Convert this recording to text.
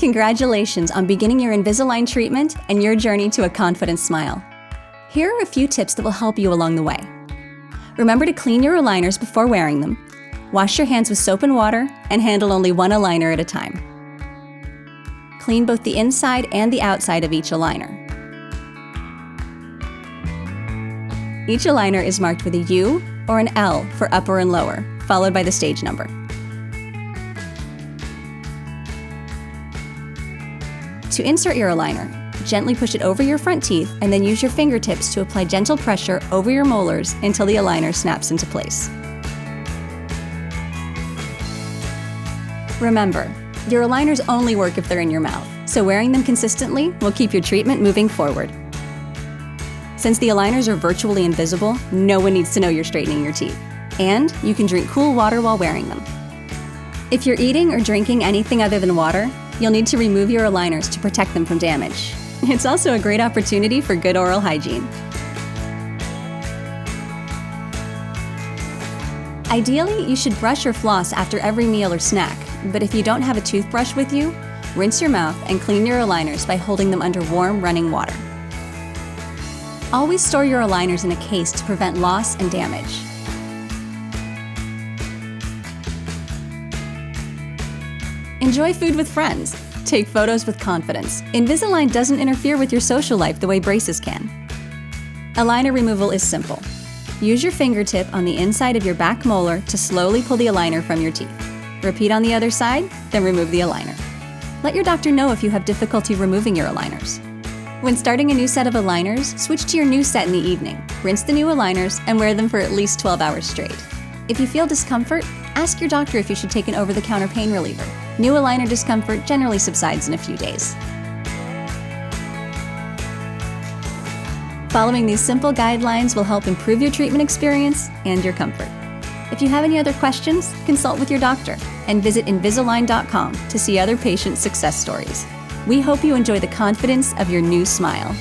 Congratulations on beginning your Invisalign treatment and your journey to a confident smile. Here are a few tips that will help you along the way. Remember to clean your aligners before wearing them. Wash your hands with soap and water and handle only one aligner at a time. Clean both the inside and the outside of each aligner. Each aligner is marked with a U or an L for upper and lower, followed by the stage number. To insert your aligner, gently push it over your front teeth and then use your fingertips to apply gentle pressure over your molars until the aligner snaps into place. Remember, your aligners only work if they're in your mouth, so wearing them consistently will keep your treatment moving forward. Since the aligners are virtually invisible, no one needs to know you're straightening your teeth, and you can drink cool water while wearing them. If you're eating or drinking anything other than water, you'll need to remove your aligners to protect them from damage. It's also a great opportunity for good oral hygiene. Ideally, you should brush or floss after every meal or snack, but if you don't have a toothbrush with you, rinse your mouth and clean your aligners by holding them under warm, running water. Always store your aligners in a case to prevent loss and damage. Enjoy food with friends. Take photos with confidence. Invisalign doesn't interfere with your social life the way braces can. Aligner removal is simple. Use your fingertip on the inside of your back molar to slowly pull the aligner from your teeth. Repeat on the other side, then remove the aligner. Let your doctor know if you have difficulty removing your aligners. When starting a new set of aligners, switch to your new set in the evening. Rinse the new aligners and wear them for at least 12 hours straight. If you feel discomfort, ask your doctor if you should take an over-the-counter pain reliever. New aligner discomfort generally subsides in a few days. Following these simple guidelines will help improve your treatment experience and your comfort. If you have any other questions, consult with your doctor and visit Invisalign.com to see other patient success stories. We hope you enjoy the confidence of your new smile.